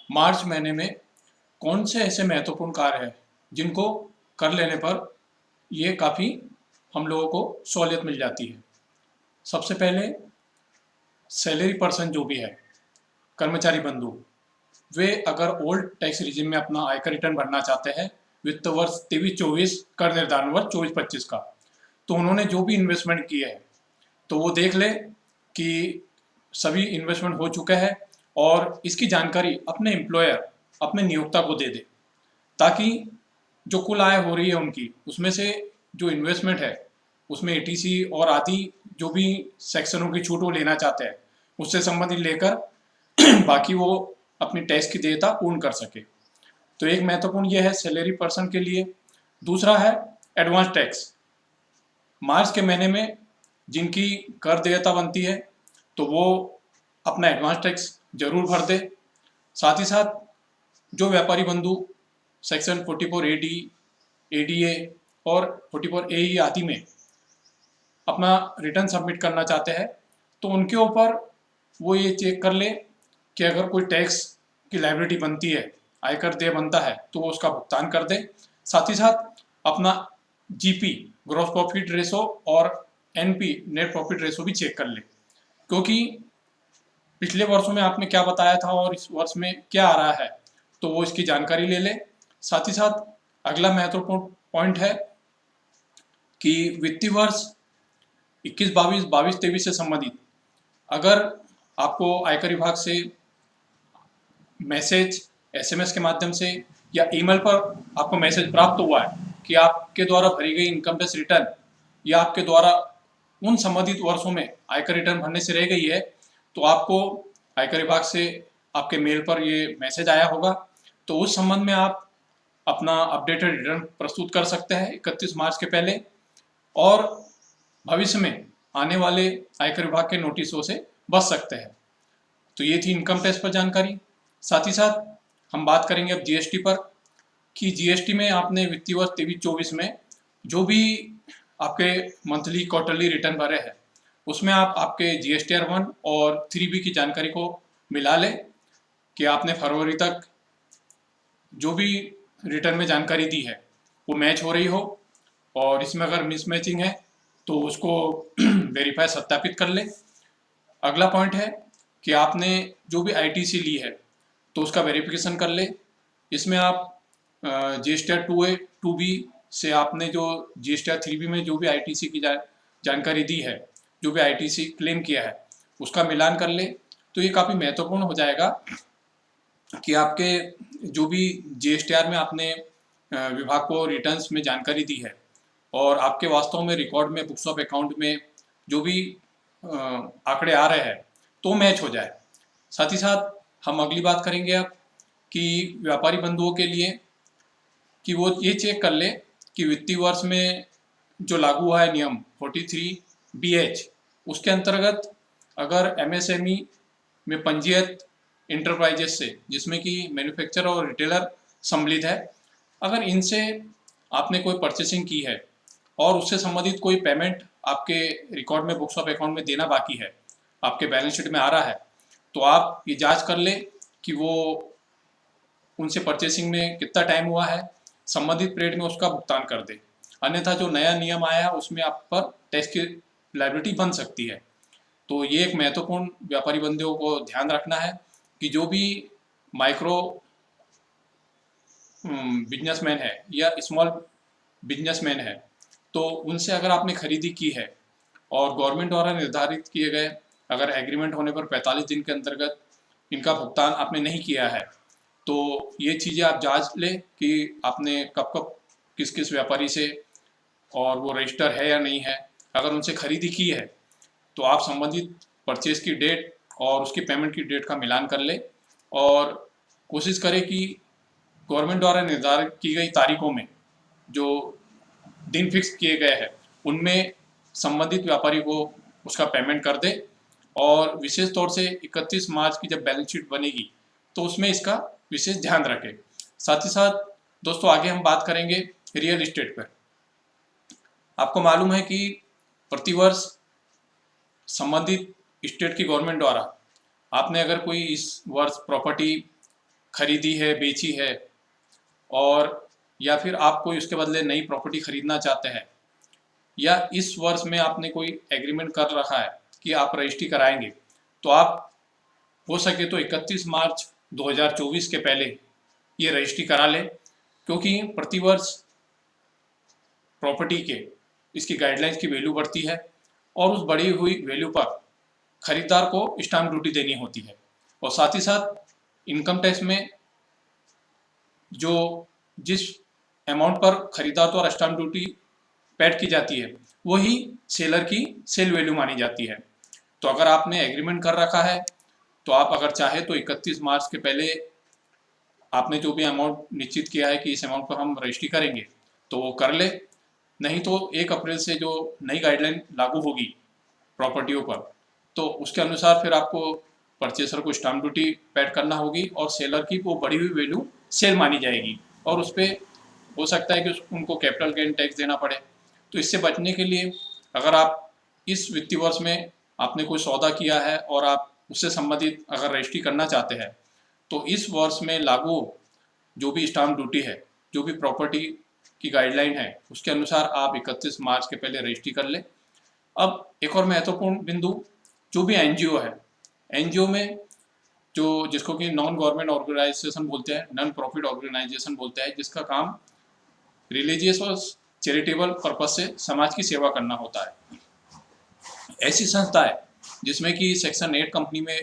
मार्च महीने में कौन से ऐसे महत्वपूर्ण कार्य हैं जिनको कर लेने पर ये काफ़ी हम लोगों को सहूलियत मिल जाती है। सबसे पहले सैलरी पर्सन जो भी है, कर्मचारी बंधु, वे अगर ओल्ड टैक्स रिजिम में अपना आयकर रिटर्न भरना चाहते हैं वित्त वर्ष 23-24 कर निर्धारण वर्ष 24-25 का, तो उन्होंने जो भी इन्वेस्टमेंट की है तो वो देख ले कि सभी इन्वेस्टमेंट हो चुका है और इसकी जानकारी अपने एम्प्लॉयर, अपने नियोक्ता को दे दे, ताकि जो कुल आय हो रही है उनकी, उसमें से जो इन्वेस्टमेंट है उसमें एटीसी और आदि जो भी सेक्शनों की छूट वो लेना चाहते हैं उससे संबंधित लेकर बाकी वो अपनी टैक्स की देयता पूर्ण कर सके। तो एक महत्वपूर्ण ये है सैलरी पर्सन के लिए। दूसरा है एडवांस टैक्स। मार्च के महीने में जिनकी कर देयता बनती है तो वो अपना एडवांस टैक्स जरूर भर दे। साथ ही साथ जो व्यापारी बंधु सेक्शन 44AD, ADA और 44AE आदि में अपना रिटर्न सबमिट करना चाहते हैं तो उनके ऊपर वो ये चेक कर ले कि अगर कोई टैक्स की लायबिलिटी बनती है, आयकर देय बनता है, तो वो उसका भुगतान कर दे। साथ ही साथ अपना जीपी, ग्रॉस प्रॉफिट रेशो, और एनपी, नेट प्रॉफिट रेशो भी चेक कर ले, क्योंकि पिछले वर्षों में आपने क्या बताया था और इस वर्ष में क्या आ रहा है, तो वो इसकी जानकारी ले ले। साथ ही साथ अगला महत्वपूर्ण पॉइंट है कि वित्तीय वर्ष 21-22, 22-23 से संबंधित अगर आपको आयकर विभाग से मैसेज, एसएमएस के माध्यम से या ईमेल पर आपको मैसेज प्राप्त हुआ है कि आपके द्वारा भरी गई इनकम टैक्स रिटर्न या आपके द्वारा उन संबंधित वर्षों में आयकर रिटर्न भरने से रह गई है, तो आपको आयकर विभाग से आपके मेल पर ये मैसेज आया होगा। तो उस संबंध में आप अपना अपडेटेड रिटर्न प्रस्तुत कर सकते हैं 31 मार्च के पहले, और भविष्य में आने वाले आयकर विभाग के नोटिसों से बच सकते हैं। तो ये थी इनकम टैक्स पर जानकारी। साथ ही साथ हम बात करेंगे अब जीएसटी पर, कि जीएसटी में आपने वित्तीय वर्ष 23-24 में जो भी आपके मंथली क्वार्टरली रिटर्न भरे हैं उसमें आप आपके GSTR 1 और 3B की जानकारी को मिला लें कि आपने फरवरी तक जो भी रिटर्न में जानकारी दी है वो मैच हो रही हो, और इसमें अगर मिसमैचिंग है तो उसको वेरीफाई, सत्यापित कर ले। अगला पॉइंट है कि आपने जो भी आईटीसी ली है तो उसका वेरिफिकेशन कर ले। इसमें आप GSTR 2A 2B से आपने जो GSTR 3B में जो भी आईटीसी की जानकारी दी है, जो भी आईटीसी क्लेम किया है, उसका मिलान कर ले। तो ये काफ़ी महत्वपूर्ण हो जाएगा कि आपके जो भी GSTR में आपने विभाग को रिटर्न्स में जानकारी दी है और आपके वास्तव में रिकॉर्ड में, बुक्स ऑफ अकाउंट में जो भी आंकड़े आ रहे हैं तो मैच हो जाए। साथ ही साथ हम अगली बात करेंगे अब कि व्यापारी बंधुओं के लिए कि वो ये चेक कर ले कि वित्तीय वर्ष में जो लागू हुआ है नियम 43BH, उसके अंतर्गत अगर एमएसएमई में पंजीयत इंटरप्राइजेस से, जिसमें कि मैन्युफैक्चरर और रिटेलर सम्मिलित है, अगर इनसे आपने कोई परचेसिंग की है और उससे संबंधित कोई पेमेंट आपके रिकॉर्ड में, बुक्स ऑफ अकाउंट में देना बाकी है, आपके बैलेंस शीट में आ रहा है, तो आप ये जांच कर ले कि वो उनसे परचेसिंग में कितना टाइम हुआ है, संबंधित पीरियड में उसका भुगतान कर दे। अन्यथा जो नया नियम आया है उसमें आप पर टैक्स की लायबिलिटी बन सकती है। तो ये एक महत्वपूर्ण व्यापारी बंधुओं को ध्यान रखना है कि जो भी माइक्रो बिजनेसमैन है या स्मॉल बिजनेसमैन है, तो उनसे अगर आपने खरीदी की है और गवर्नमेंट द्वारा निर्धारित किए गए अगर एग्रीमेंट होने पर 45 दिन के अंतर्गत इनका भुगतान आपने नहीं किया है, तो ये चीज़ें आप जांच लें कि आपने कब कब किस किस व्यापारी से, और वो रजिस्टर है या नहीं है। अगर उनसे खरीदी की है तो आप संबंधित परचेज की डेट और उसकी पेमेंट की डेट का मिलान कर ले, और कोशिश करें कि गवर्नमेंट द्वारा निर्धारित की गई तारीखों में जो दिन फिक्स किए गए हैं उनमें संबंधित व्यापारी को उसका पेमेंट कर दे। और विशेष तौर से 31 मार्च की जब बैलेंस शीट बनेगी तो उसमें इसका विशेष ध्यान रखें। साथ ही साथ दोस्तों आगे हम बात करेंगे रियल इस्टेट पर। आपको मालूम है कि प्रतिवर्ष संबंधित स्टेट की गवर्नमेंट द्वारा आपने अगर कोई इस वर्ष प्रॉपर्टी खरीदी है, बेची है, और या फिर आप कोई उसके बदले नई प्रॉपर्टी खरीदना चाहते हैं, या इस वर्ष में आपने कोई एग्रीमेंट कर रखा है कि आप रजिस्ट्री कराएंगे, तो आप हो सके तो 31 मार्च 2024 के पहले ये रजिस्ट्री करा लें, क्योंकि प्रतिवर्ष प्रॉपर्टी के इसकी गाइडलाइंस की वैल्यू बढ़ती है और उस बढ़ी हुई वैल्यू पर खरीदार को स्टाम्प ड्यूटी देनी होती है। और साथ ही साथ इनकम टैक्स में जो जिस अमाउंट पर खरीदार द्वारा स्टाम्प ड्यूटी पेड की जाती है वही सेलर की सेल वैल्यू मानी जाती है। तो अगर आपने एग्रीमेंट कर रखा है तो आप अगर चाहे तो 31 मार्च के पहले आपने जो भी अमाउंट निश्चित किया है कि इस अमाउंट पर हम रजिस्ट्री करेंगे तो वो कर ले, नहीं तो 1 अप्रैल से जो नई गाइडलाइन लागू होगी प्रॉपर्टियों पर, तो उसके अनुसार फिर आपको परचेसर को स्टाम्प ड्यूटी पेड करना होगी और सेलर की वो बढ़ी हुई वैल्यू सेल मानी जाएगी और उस पर हो सकता है कि उनको कैपिटल गेन टैक्स देना पड़े। तो इससे बचने के लिए अगर आप इस वित्तीय वर्ष में आपने कोई सौदा किया है और आप उससे संबंधित अगर रजिस्ट्री करना चाहते हैं तो इस वर्ष में लागू जो भी स्टाम्प ड्यूटी है, जो भी प्रॉपर्टी की गाइडलाइन है, उसके अनुसार आप 31 मार्च के पहले रजिस्ट्री कर लें। अब एक और महत्वपूर्ण बिंदु, जो भी एनजीओ है, एनजीओ में जो जिसको कि नॉन गवर्नमेंट ऑर्गेनाइजेशन बोलते हैं, नॉन प्रॉफिट ऑर्गेनाइजेशन बोलते हैं, जिसका काम रिलीजियस और चैरिटेबल पर्पज से समाज की सेवा करना होता है, ऐसी संस्थाएं जिसमें कि सेक्शन 8 कंपनी में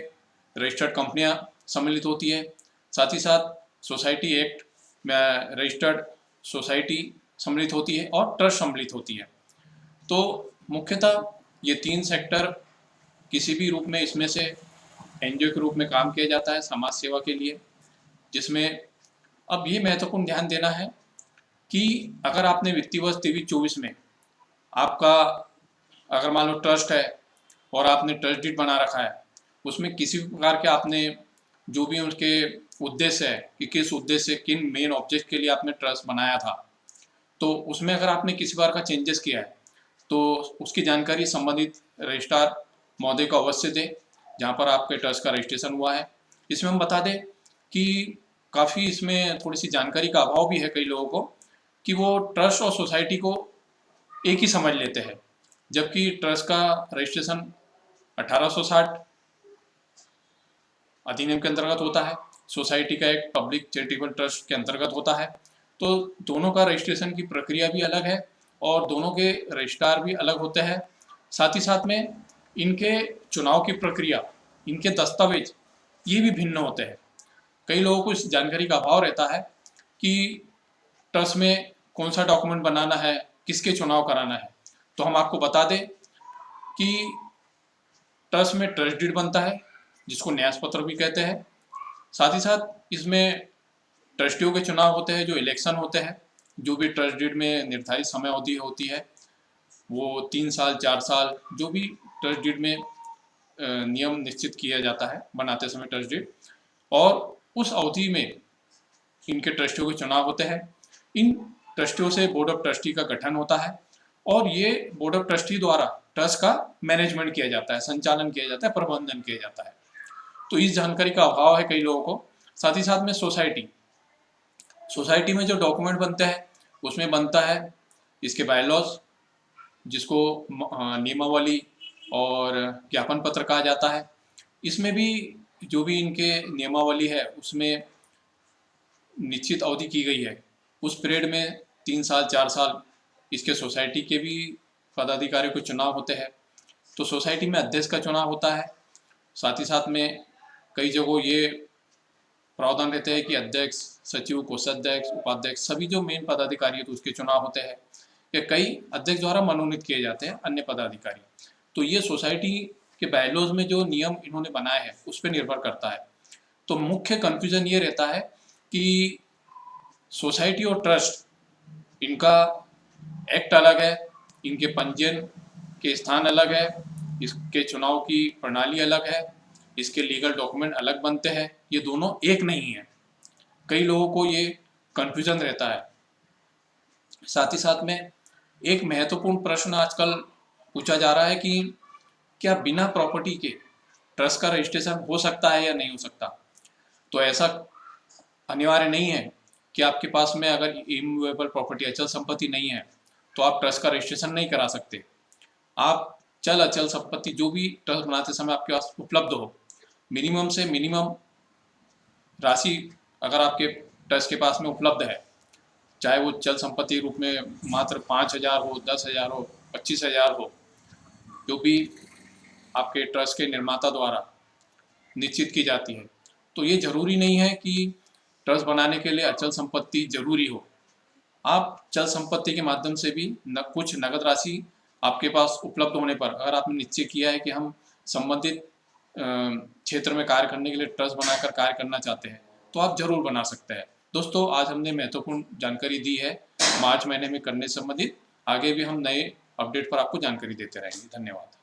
रजिस्टर्ड कंपनियां सम्मिलित होती है, साथ ही साथ सोसाइटी एक्ट में रजिस्टर्ड सोसाइटी सम्मिलित होती है और ट्रस्ट सम्मिलित होती है। तो मुख्यतः ये 3 सेक्टर किसी भी रूप में इसमें से एनजीओ के रूप में काम किया जाता है समाज सेवा के लिए, जिसमें अब ये महत्वपूर्ण ध्यान देना है कि अगर आपने वित्तीय वर्ष 23-24 में आपका अगर मान लो ट्रस्ट है और आपने ट्रस्ट डीड बना रखा है, उसमें किसी भी प्रकार के आपने जो भी उसके उद्देश्य है कि किस उद्देश्य किन मेन ऑब्जेक्ट के लिए आपने ट्रस्ट बनाया था, तो उसमें अगर आपने किसी प्रकार का चेंजेस किया है तो उसकी जानकारी संबंधित रजिस्ट्रार महोदय को अवश्य दें जहाँ पर आपके ट्रस्ट का रजिस्ट्रेशन हुआ है। इसमें हम बता दें कि काफ़ी इसमें थोड़ी सी जानकारी का अभाव भी है कई लोगों को, कि वो ट्रस्ट और सोसाइटी को एक ही समझ लेते हैं, जबकि ट्रस्ट का रजिस्ट्रेशन 1860 अधिनियम के अंतर्गत होता है, सोसाइटी का एक पब्लिक चैरिटेबल ट्रस्ट के अंतर्गत होता है। तो दोनों का रजिस्ट्रेशन की प्रक्रिया भी अलग है और दोनों के रजिस्ट्रार भी अलग होते हैं। साथ ही साथ में इनके चुनाव की प्रक्रिया, इनके दस्तावेज ये भी भिन्न होते हैं। कई लोगों को इस जानकारी का अभाव रहता है कि ट्रस्ट में कौन सा डॉक्यूमेंट बनाना है, किसके चुनाव कराना है। तो हम आपको बता दें कि ट्रस्ट में ट्रस्ट डीड बनता है जिसको न्यास पत्र भी कहते हैं। साथ ही साथ इसमें ट्रस्टियों के चुनाव होते हैं, जो इलेक्शन होते हैं, जो भी ट्रस्ट डीड में निर्धारित समय अवधि होती है वो 3 साल 4 साल, जो भी ट्रस्ट डीड में नियम निश्चित किया जाता है बनाते समय ट्रस्ट डीड, और उस अवधि में इनके ट्रस्टियों के चुनाव होते हैं। इन ट्रस्टियों से बोर्ड ऑफ ट्रस्टी का गठन होता है और ये बोर्ड ऑफ ट्रस्टी द्वारा ट्रस्ट का मैनेजमेंट किया जाता है, संचालन किया जाता है, प्रबंधन किया जाता है। तो इस जानकारी का अभाव है कई लोगों को। साथ ही साथ में सोसाइटी में जो डॉक्यूमेंट बनते हैं उसमें बनता है इसके बायलॉज, जिसको नियमावली और ज्ञापन पत्र कहा जाता है। इसमें भी जो भी इनके नियमावली है उसमें निश्चित अवधि की गई है, उस पीरियड में 3 साल 4 साल इसके सोसाइटी के भी पदाधिकारियों के चुनाव होते हैं। तो सोसाइटी में अध्यक्ष का चुनाव होता है। साथ ही साथ में कई जगह ये प्रावधान रहते हैं कि अध्यक्ष, सचिव, कोषाध्यक्ष, उपाध्यक्ष सभी जो मेन पदाधिकारी है तो उसके चुनाव होते हैं, या कई अध्यक्ष द्वारा मनोनीत किए जाते हैं अन्य पदाधिकारी। तो ये सोसाइटी के बायलॉज में जो नियम इन्होंने बनाए हैं उस पर निर्भर करता है। तो मुख्य कन्फ्यूजन ये रहता है कि सोसाइटी और ट्रस्ट, इनका एक्ट अलग है, इनके पंजीयन के स्थान अलग है, इसके चुनाव की प्रणाली अलग है, इसके लीगल डॉक्यूमेंट अलग बनते हैं, ये दोनों एक नहीं है। कई लोगों को ये कन्फ्यूजन रहता है। साथ ही साथ में एक महत्वपूर्ण प्रश्न आजकल पूछा जा रहा है कि क्या बिना प्रॉपर्टी के ट्रस्ट का रजिस्ट्रेशन हो सकता है या नहीं हो सकता। तो ऐसा अनिवार्य नहीं है कि आपके पास में अगर इमूवेबल प्रॉपर्टी अचल संपत्ति नहीं है तो आप ट्रस्ट का रजिस्ट्रेशन नहीं करा सकते। आप चल अचल संपत्ति जो भी ट्रस्ट बनाते समय आपके पास उपलब्ध हो, मिनिमम से मिनिमम राशि अगर आपके ट्रस्ट के पास में उपलब्ध है, चाहे वो चल संपत्ति के रूप में मात्र 5,000 हो, 10,000 हो, 25,000 हो, जो भी आपके ट्रस्ट के निर्माता द्वारा निश्चित की जाती है। तो ये जरूरी नहीं है कि ट्रस्ट बनाने के लिए अचल संपत्ति जरूरी हो। आप चल संपत्ति के माध्यम से भी कुछ नगद राशि आपके पास उपलब्ध होने पर, अगर आपने निश्चय किया है कि हम संबंधित क्षेत्र में कार्य करने के लिए ट्रस्ट बनाकर कार्य करना चाहते हैं, तो आप जरूर बना सकते हैं। दोस्तों, आज हमने महत्वपूर्ण जानकारी दी है मार्च महीने में करने से संबंधित। आगे भी हम नए अपडेट पर आपको जानकारी देते रहेंगे। धन्यवाद।